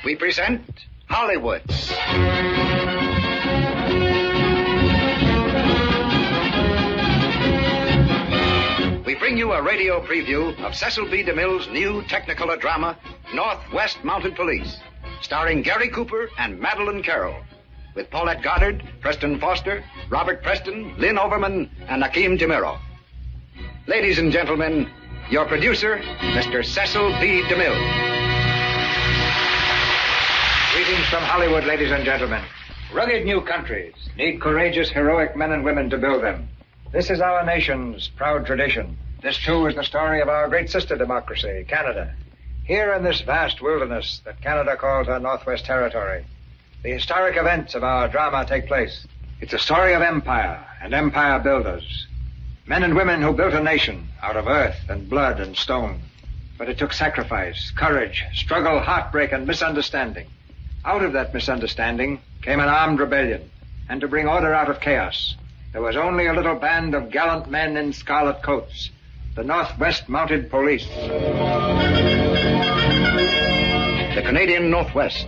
we present Hollywood. We bring you a radio preview of Cecil B. DeMille's new Technicolor drama, Northwest Mounted Police, starring Gary Cooper and Madeleine Carroll, with Paulette Goddard, Preston Foster, Robert Preston, Lynn Overman, and Akeem Timiro. Ladies and gentlemen, your producer, Mr. Cecil B. DeMille. Greetings from Hollywood, ladies and gentlemen. Rugged new countries need courageous, heroic men and women to build them. This is our nation's proud tradition. This, too, is the story of our great sister democracy, Canada. Here in this vast wilderness that Canada calls her Northwest Territory, the historic events of our drama take place. It's a story of empire and empire builders. Men and women who built a nation out of earth and blood and stone. But it took sacrifice, courage, struggle, heartbreak, and misunderstanding. Out of that misunderstanding came an armed rebellion. And to bring order out of chaos, there was only a little band of gallant men in scarlet coats, the Northwest Mounted Police. The Canadian Northwest.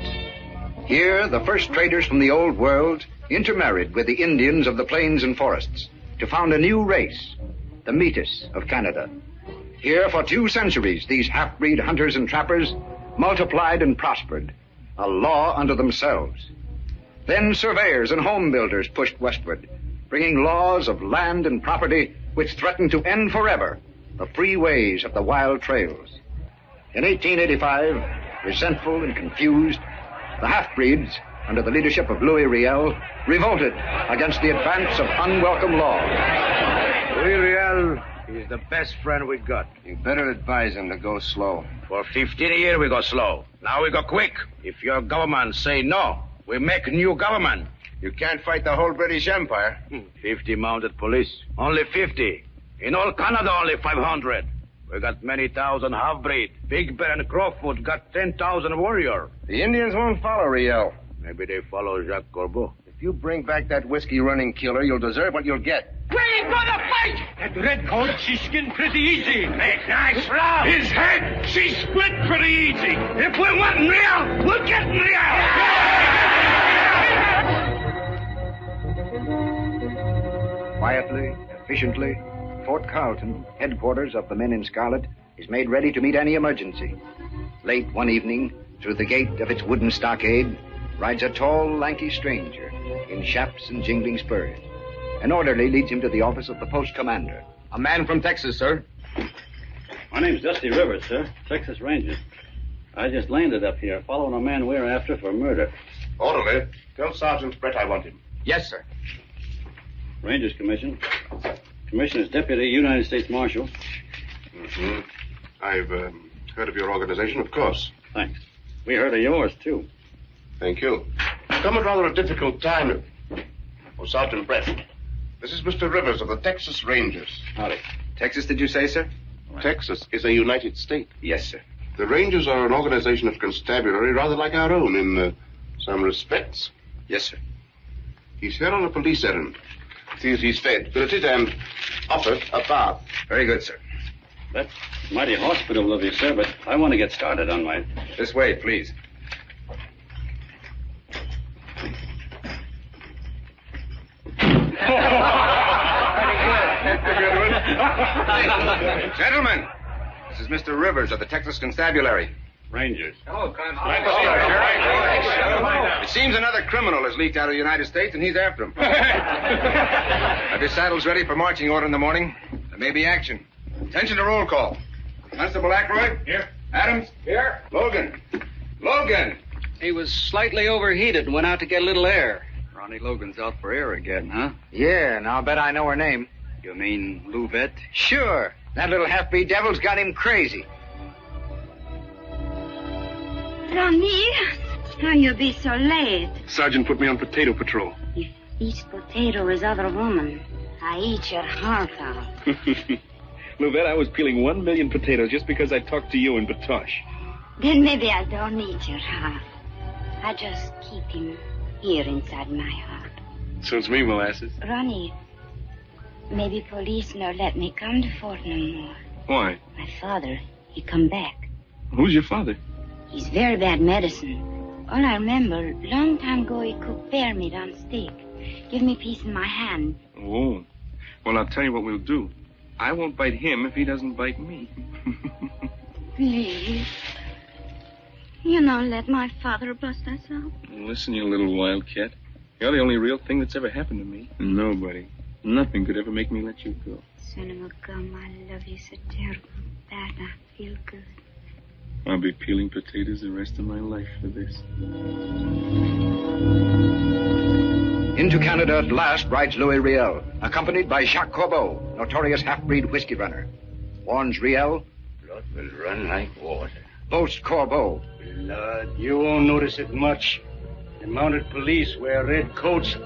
Here, the first traders from the Old World intermarried with the Indians of the plains and forests to found a new race, the Métis of Canada. Here, for 2 centuries, these half-breed hunters and trappers multiplied and prospered, a law unto themselves. Then surveyors and home builders pushed westward, bringing laws of land and property which threatened to end forever the free ways of the wild trails. In 1885, resentful and confused, the half-breeds, under the leadership of Louis Riel, revolted against the advance of unwelcome law. Louis Riel is the best friend we got. You better advise him to go slow. For 15 years we go slow. Now we go quick. If your government say no, we make new government. You can't fight the whole British Empire. 50 mounted police. Only 50. In all Canada, only 500. We got many thousand half-breed. Big Bear and Crowfoot got 10,000 warrior. The Indians won't follow Riel. Maybe they follow Jacques Corbeau. If you bring back that whiskey-running killer, you'll deserve what you'll get. Ready for the fight! That redcoat, she skinned pretty easy. Make nice round. His head, she split pretty easy. If we want Riel, we'll get Riel. Quietly, efficiently, Fort Carlton, headquarters of the men in scarlet, is made ready to meet any emergency. Late one evening, through the gate of its wooden stockade, rides a tall, lanky stranger in chaps and jingling spurs. An orderly leads him to the office of the post commander. A man from Texas, sir. My name's Dusty Rivers, sir. Texas Rangers. I just landed up here following a man we're after for murder. Orderly, tell Sergeant Brett I want him. Yes, sir. Rangers Commission. Commissioner's Deputy United States Marshal. Mm-hmm. I've heard of your organization, of course. Thanks. We heard of yours, too. Thank you. Come at rather a difficult time. Oh, Sergeant Brett. This is Mr. Rivers of the Texas Rangers. Howdy. Texas, did you say, sir? Texas is a united state. Yes, sir. The Rangers are an organization of constabulary rather like our own in some respects. Yes, sir. He's here on a police errand. See if he's fed, billeted, and offered a bath. Very good, sir. That's mighty hospitable of you, sir, but I want to get started on my... This way, please. Gentlemen, this is Mr. Rivers of the Texas Constabulary. Rangers. Hello, Constable. It seems another criminal has leaked out of the United States, and he's after him. Have your saddles ready for marching order in the morning? There may be action. Attention to roll call. Constable Ackroyd? Here. Adams? Here. Logan? Logan! He was slightly overheated and went out to get a little air. Ronnie Logan's out for air again, huh? Yeah, and I'll bet I know her name. You mean Louvette? Sure. That little half-breed devil's got him crazy. Ronnie, how you be so late? Sergeant put me on potato patrol. If this potato is other woman, I eat your heart out. Louvette, I was peeling 1 million potatoes just because I talked to you in Batoche. Then maybe I don't eat your heart. I just keep him here inside my heart. Suits me, molasses. Ronnie, maybe police no let me come to Fort no more. Why? My father, he come back. Who's your father? He's very bad medicine. All I remember, long time ago, he cooked bear meat on steak. Give me a piece in my hand. Oh. Well, I'll tell you what we'll do. I won't bite him if he doesn't bite me. Please. You know, let my father bust us out. Listen, you little wildcat. You're the only real thing that's ever happened to me. Nobody. Nothing could ever make me let you go. Son of a gum, I love you so terrible. That I feel good. I'll be peeling potatoes the rest of my life for this. Into Canada at last rides Louis Riel, accompanied by Jacques Corbeau, notorious half-breed whiskey runner. Warns Riel. Blood will run like water. Boasts Corbeau. Blood, you won't notice it much. The mounted police wear red coats.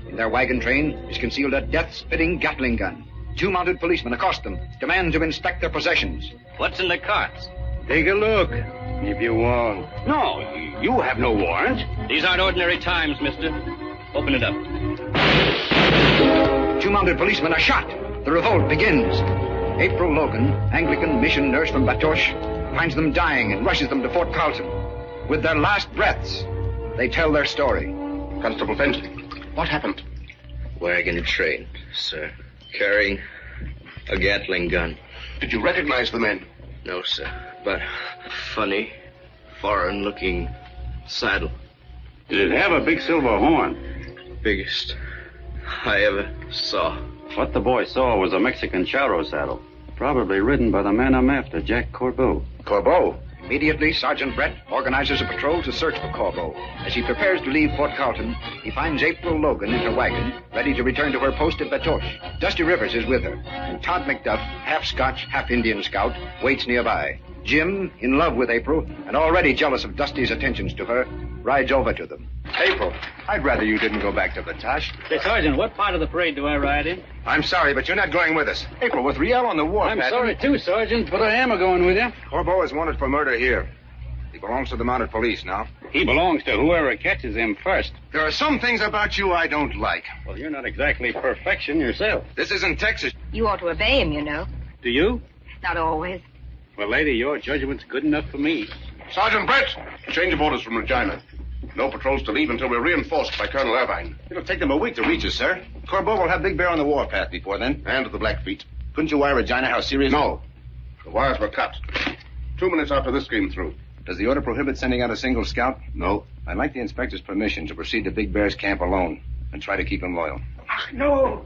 In their wagon train is concealed a death-spitting Gatling gun. 2 mounted policemen accost them, demand to inspect their possessions. What's in the carts? Take a look, if you want. No, you have no warrant. These aren't ordinary times, mister. Open it up. 2 mounted policemen are shot. The revolt begins. April Logan, Anglican mission nurse from Batoche, finds them dying and rushes them to Fort Carlton. With their last breaths, they tell their story. Constable Fenton, what happened? Wagon train, sir. Carrying a Gatling gun. Did you recognize the men? No, sir. But funny, foreign-looking saddle. Did it have a big silver horn? Biggest I ever saw. What the boy saw was a Mexican charro saddle. Probably ridden by the man I'm after, Jack Corbeau. Corbeau? Immediately, Sergeant Brett organizes a patrol to search for Corbeau. As he prepares to leave Fort Carlton, he finds April Logan in her wagon, ready to return to her post at Batoche. Dusty Rivers is with her, and Todd McDuff, half Scotch, half Indian scout, waits nearby. Jim, in love with April, and already jealous of Dusty's attentions to her, rides over to them. April, I'd rather you didn't go back to Batoche. Say, Sergeant, what part of the parade do I ride in? I'm sorry, but you're not going with us. April, with Riel on the warpath. I'm sorry, too, Sergeant, but I am going with you. Corbeau is wanted for murder here. He belongs to the mounted police now. He belongs to whoever catches him first. There are some things about you I don't like. Well, you're not exactly perfection yourself. This isn't Texas. You ought to obey him, you know. Do you? Not always. Well, lady, your judgment's good enough for me. Sergeant Brett, change of orders from Regina. No patrols to leave until we're reinforced by Colonel Irvine. It'll take them a week to reach us, sir. Corbeau will have Big Bear on the warpath before then. And to the Blackfeet. Couldn't you wire Regina how serious? No. The wires were cut. 2 minutes after this came through. Does the order prohibit sending out a single scout? No. I'd like the inspector's permission to proceed to Big Bear's camp alone and try to keep him loyal. No.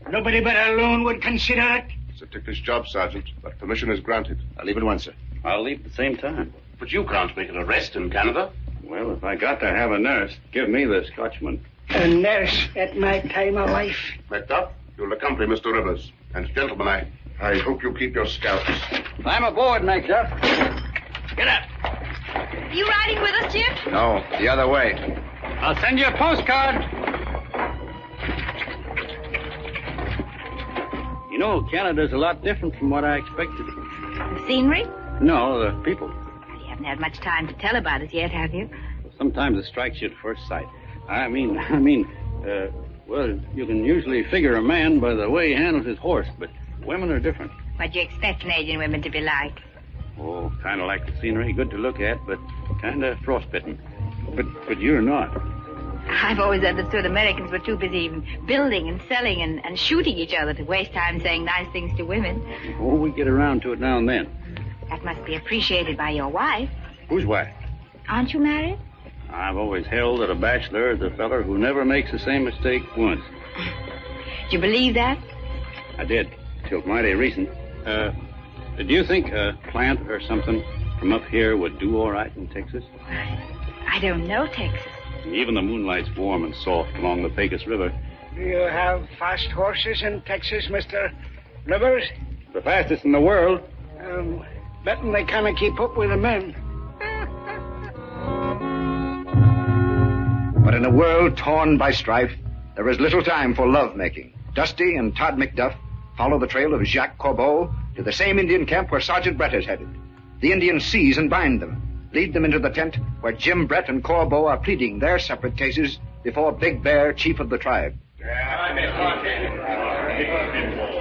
Nobody but alone would consider it. It's a ticklish job, Sergeant, but permission is granted. I'll leave at once, sir. I'll leave at the same time. But you can't make an arrest in Canada. Well, if I got to have a nurse, give me the Scotchman. A nurse at my time of life. Macduff, you'll accompany Mr. Rivers. And gentlemen, I hope you keep your scouts. I'm aboard, Macduff. Get up. You riding with us, Jim? No, the other way. I'll send you a postcard. You know, Canada's a lot different from what I expected. The scenery? No, the people. You haven't had much time to tell about it yet, have you? Sometimes it strikes you at first sight. Well, you can usually figure a man by the way he handles his horse, but women are different. What do you expect Canadian women to be like? Oh, kind of like the scenery, good to look at, but kind of frostbitten. But you're not. I've always understood Americans were too busy building and selling and shooting each other to waste time saying nice things to women. Oh, we get around to it now and then. That must be appreciated by your wife. Whose wife? Aren't you married? I've always held that a bachelor is a feller who never makes the same mistake once. Do you believe that? I did, till mighty recent. Do you think a plant or something from up here would do all right in Texas? I don't know Texas. Even the moonlight's warm and soft along the Pecos River. Do you have fast horses in Texas, Mr. Rivers? The fastest in the world. Betting they kind of keep up with the men. But in a world torn by strife, there is little time for love-making. Dusty and Todd McDuff follow the trail of Jacques Corbeau to the same Indian camp where Sergeant Brett is headed. The Indians seize and bind them, lead them into the tent where Jim Brett and Corbeau are pleading their separate cases before Big Bear, chief of the tribe.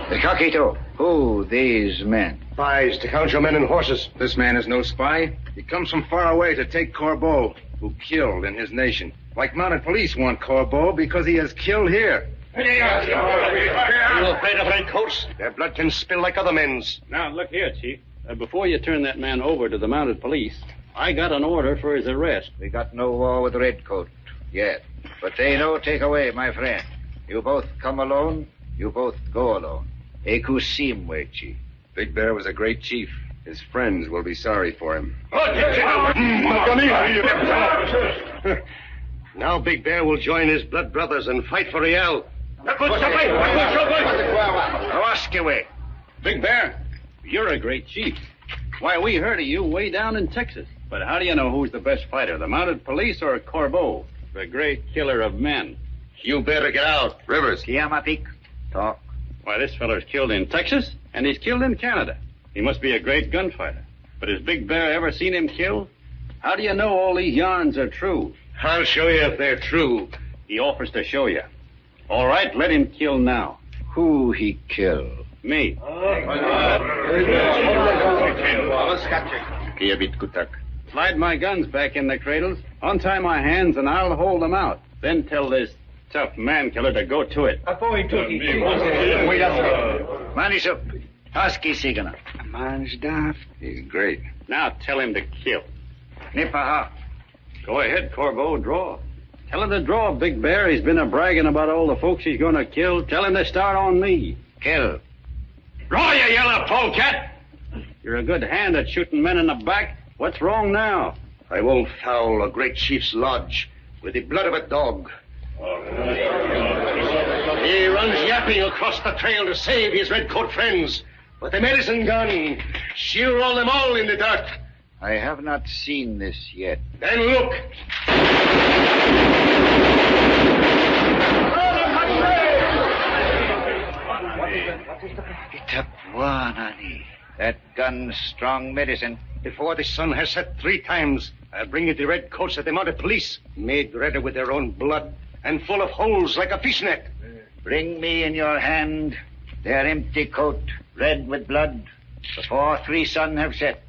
The Coquito. Who these men? Spies to count your men and horses. This man is no spy. He comes from far away to take Corbeau. who killed in his nation. Like mounted police want Corbeau because he has killed here. Are you afraid of redcoats? Their blood can spill like other men's. Now, look here, Chief. Before you turn that man over to the mounted police, I got an order for his arrest. We got no war with Redcoat yet. But they no take away, my friend. You both come alone, you both go alone. Eku Simwe, Chief. Big Bear was a great chief. His friends will be sorry for him. Now Big Bear will join his blood brothers and fight for Riel. Away. Big Bear, you're a great chief. Why, we heard of you way down in Texas. But how do you know who's the best fighter, the mounted police or Corbeau, the great killer of men? You better get out. Rivers. Kiamatik. Talk. Why, this feller's killed in Texas, and he's killed in Canada. He must be a great gunfighter. But has Big Bear ever seen him killed? How do you know all these yarns are true? I'll show you if they're true. He offers to show you. All right, let him kill now. Who he kill? Me. Slide my guns back in the cradles, untie my hands, and I'll hold them out. Then tell this tough man-killer to go to it. Manisup. Husky Sigana. Manjdaf. He's great. Now tell him to kill. Nipaha. Go ahead, Corbeau, draw. Tell him to draw, Big Bear. He's been a-bragging about all the folks he's going to kill. Tell him to start on me. Kill. Draw, you yellow polecat! You're a good hand at shooting men in the back. What's wrong now? I won't foul a great chief's lodge with the blood of a dog. He runs yapping across the trail to save his redcoat friends. But the medicine gun, she'll roll them all in the dirt. I have not seen this yet. Then look. Itapuanani. That gun's strong medicine. Before the sun has set 3 times, I'll bring you the redcoats of the mounted police, made redder with their own blood and full of holes like a fishnet. Bring me in your hand their empty coat, red with blood, before 3 sun have set,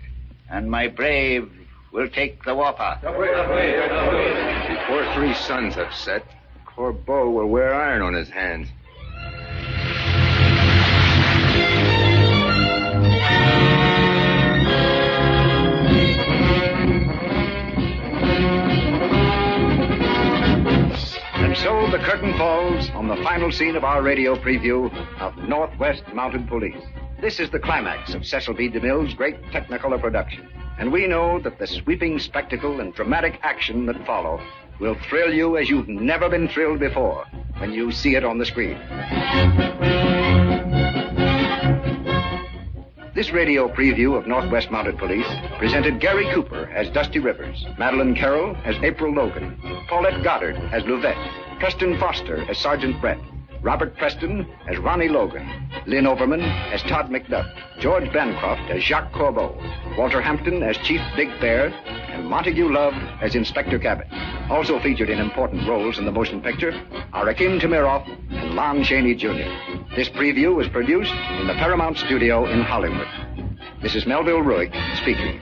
and my brave will take the wapa. Before 3 suns have set, Corbeau will wear iron on his hands. And so the curtain falls on the final scene of our radio preview of Northwest Mounted Police. This is the climax of Cecil B. DeMille's great Technicolor production. And we know that the sweeping spectacle and dramatic action that follow will thrill you as you've never been thrilled before when you see it on the screen. This radio preview of Northwest Mounted Police presented Gary Cooper as Dusty Rivers, Madeline Carroll as April Logan, Paulette Goddard as Luvette, Preston Foster as Sergeant Brett, Robert Preston as Ronnie Logan, Lynn Overman as Todd McDuff, George Bancroft as Jacques Corbeau, Walter Hampton as Chief Big Bear, and Montague Love as Inspector Cabot. Also featured in important roles in the motion picture are Akim Tamiroff and Lon Chaney Jr. This preview was produced in the Paramount Studio in Hollywood. This is Melville Ruick speaking.